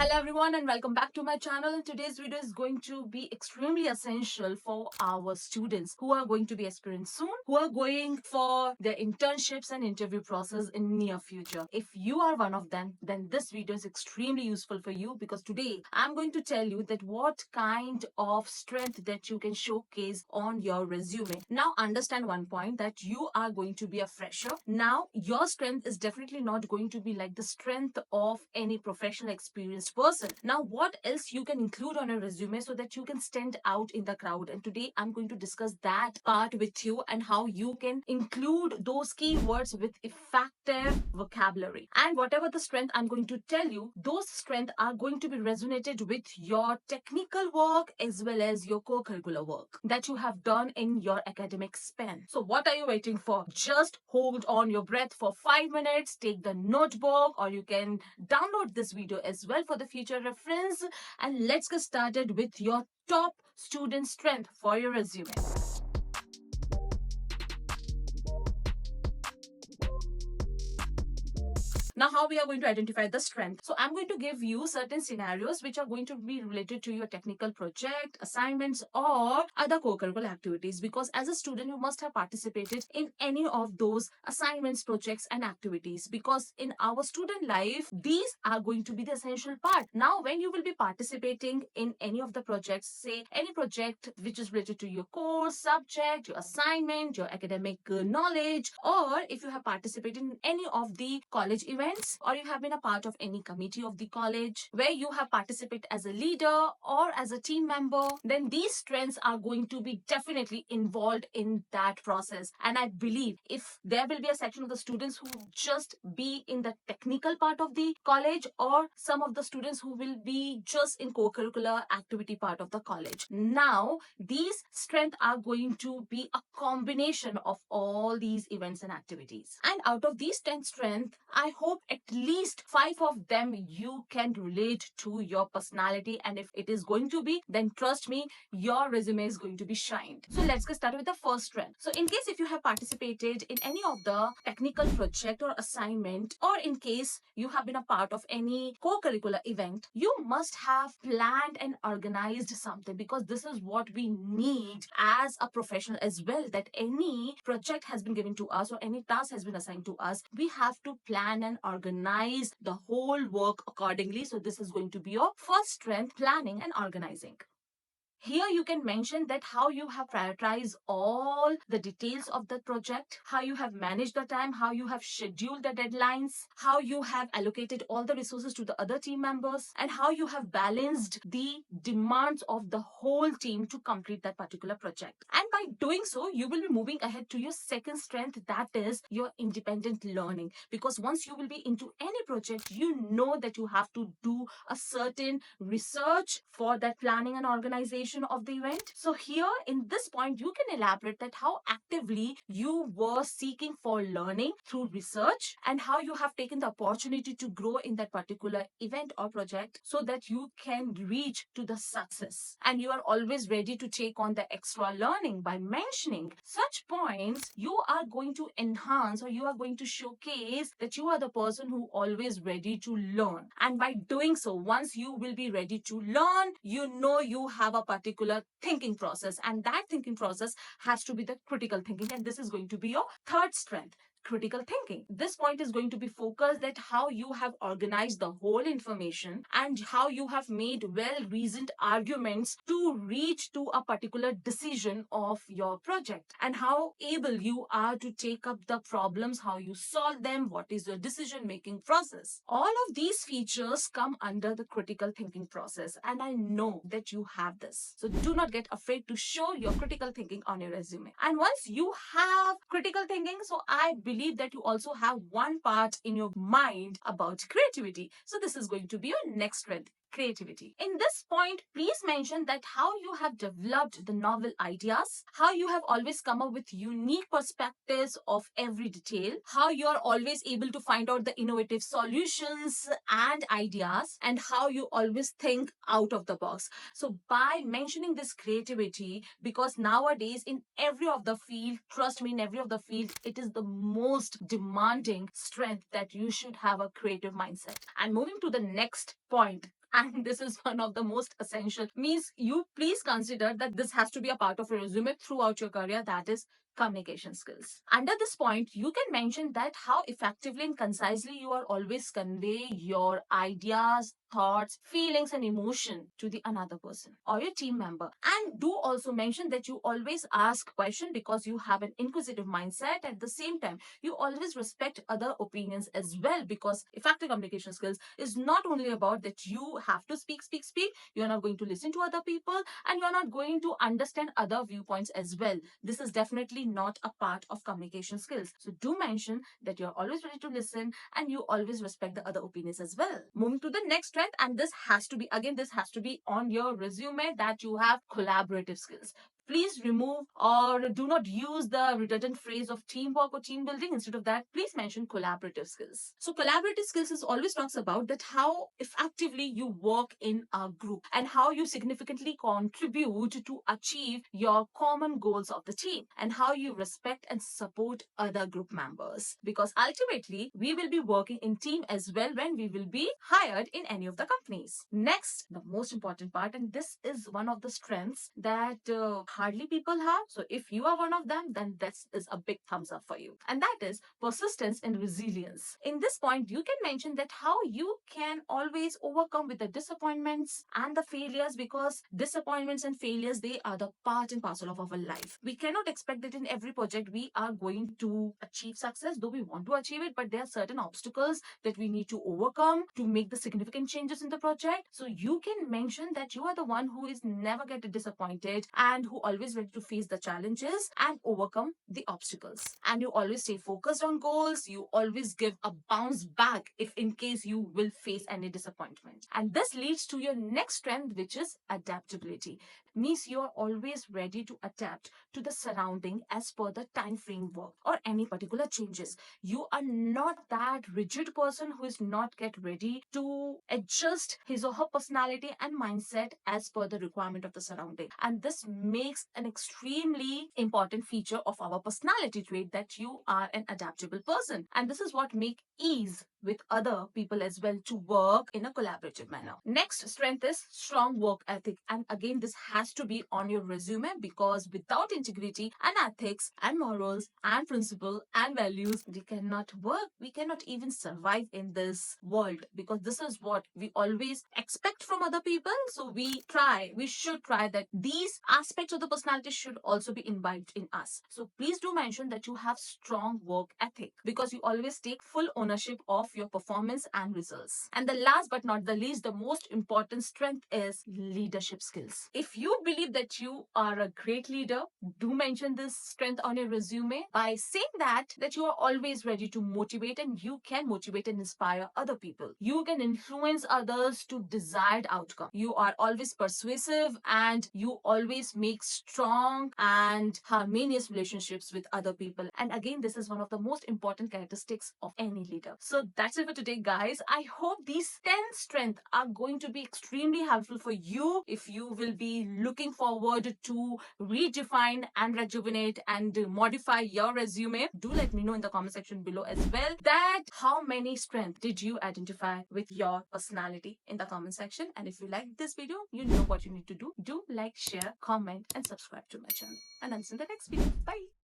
Hello everyone and welcome back to my channel. And today's video is going to be extremely essential for our students who are going to be aspirants soon, who are going for their internships and interview process in near future. If you are one of them, then this video is extremely useful for you, because today I'm going to tell you that what kind of strength that you can showcase on your resume. Now understand one point, that you are going to be a fresher. Now your strength is definitely not going to be like the strength of any professional experienced person. Now what else you can include on a resume so that you can stand out in the crowd? And today I'm going to discuss that part with you, and how you can include those keywords with effective vocabulary. And whatever the strength I'm going to tell you, those strengths are going to be resonated with your technical work as well as your co-curricular work that you have done in your academic span. So what are you waiting for? Just hold on your breath for 5 minutes, take the notebook, or you can download this video as well for the future reference, and let's get started with your top student strength for your resume. Now, how we are going to identify the strength? So I'm going to give you certain scenarios which are going to be related to your technical project, assignments, or other co-curricular activities, because as a student, you must have participated in any of those assignments, projects, and activities, because in our student life, these are going to be the essential part. Now, when you will be participating in any of the projects, say any project which is related to your course, subject, your assignment, your academic knowledge, or if you have participated in any of the college events, or you have been a part of any committee of the college where you have participated as a leader or as a team member, then these strengths are going to be definitely involved in that process. And I believe if there will be a section of the students who just be in the technical part of the college, or some of the students who will be just in co-curricular activity part of the college, now these strengths are going to be a combination of all these events and activities. And out of these 10 strengths, I hope at least 5 of them you can relate to your personality. And if it is going to be, then trust me, your resume is going to be shined. So let's get started with the first strength. So in case if you have participated in any of the technical project or assignment, or in case you have been a part of any co-curricular event, you must have planned and organized something, because this is what we need as a professional as well, that any project has been given to us or any task has been assigned to us, we have to plan and organize the whole work accordingly. So this is going to be your first strength, planning and organizing. Here you can mention that how you have prioritized all the details of the project, how you have managed the time, how you have scheduled the deadlines, how you have allocated all the resources to the other team members, and how you have balanced the demands of the whole team to complete that particular project. And by doing so, you will be moving ahead to your second strength, that is your independent learning. Because once you will be into any project, you know that you have to do a certain research for that planning and organization of the event. So here in this point, you can elaborate that how actively you were seeking for learning through research, and how you have taken the opportunity to grow in that particular event or project so that you can reach to the success. And you are always ready to take on the extra learning. By mentioning such points, you are going to enhance, or you are going to showcase that you are the person who always ready to learn. And by doing so, once you will be ready to learn, you know you have a particular thinking process, and that thinking process has to be the critical thinking. And this is going to be your third strength, critical thinking. This point is going to be focused at how you have organized the whole information, and how you have made well-reasoned arguments to reach to a particular decision of your project, and how able you are to take up the problems, how you solve them, what is your decision-making process. All of these features come under the critical thinking process, and I know that you have this. So do not get afraid to show your critical thinking on your resume. And once you have critical thinking, so I believe that you also have one part in your mind about creativity. So this is going to be your next strength, creativity. In this point, please mention that how you have developed the novel ideas, how you have always come up with unique perspectives of every detail, how you are always able to find out the innovative solutions and ideas, and how you always think out of the box. So by mentioning this creativity, because nowadays in every of the field, trust me, in every of the field, it is the most demanding strength that you should have a creative mindset. And moving to the next point, And this is one of the most essential. Means you please consider that this has to be a part of your resume throughout your career. That is communication skills. Under this point, you can mention that how effectively and concisely you are always convey your ideas, thoughts, feelings, and emotion to the another person or your team member. And do also mention that you always ask question because you have an inquisitive mindset. At the same time, you always respect other opinions as well, because effective communication skills is not only about that you have to speak. You're not going to listen to other people, and you're not going to understand other viewpoints as well. This is definitely not a part of communication skills. So do mention that you're always ready to listen and you always respect the other opinions as well. Moving to the next strength, and this has to be, again, this has to be on your resume, that you have collaborative skills. Please remove or do not use the redundant phrase of teamwork or team building. Instead of that, please mention collaborative skills. So collaborative skills is always talks about that how effectively you work in a group and how you significantly contribute to achieve your common goals of the team, and how you respect and support other group members, because ultimately we will be working in team as well when we will be hired in any of the companies. Next, the most important part, and this is one of the strengths that hardly people have. So if you are one of them, then this is a big thumbs up for you. And that is persistence and resilience. In this point, you can mention that how you can always overcome with the disappointments and the failures, because disappointments and failures, they are the part and parcel of our life. We cannot expect that in every project we are going to achieve success, though we want to achieve it, but there are certain obstacles that we need to overcome to make the significant changes in the project. So you can mention that you are the one who is never get disappointed and who always ready to face the challenges and overcome the obstacles. And you always stay focused on goals. You always give a bounce back if in case you will face any disappointment. And this leads to your next strength, which is adaptability. Means you are always ready to adapt to the surrounding as per the time framework or any particular changes. You are not that rigid person who is not get ready to adjust his or her personality and mindset as per the requirement of the surrounding. And this makes an extremely important feature of our personality trait, that you are an adaptable person. And this is what make ease with other people as well to work in a collaborative manner. Next strength is strong work ethic. And again, this has to be on your resume, because without integrity and ethics and morals and principle and values, we cannot work. We cannot even survive in this world, because this is what we always expect from other people. So we should try that these aspects of the personality should also be imbibed in us. So please do mention that you have strong work ethic, because you always take full ownership of your performance and results. And the last but not the least, the most important strength is leadership skills. If you believe that you are a great leader, do mention this strength on your resume by saying that you are always ready to motivate, and you can motivate and inspire other people. You can influence others to desired outcome. You are always persuasive, and you always make strong and harmonious relationships with other people. And again, this is one of the most important characteristics of any leader. So that's it for today, guys. I hope these 10 strengths are going to be extremely helpful for you if you will be looking forward to redefine and rejuvenate and modify your resume. Do let me know in the comment section below as well that how many strengths did you identify with your personality in the comment section. And if you like this video, you know what you need to do. Do like, share, comment, and subscribe to my channel. And until the next video, bye.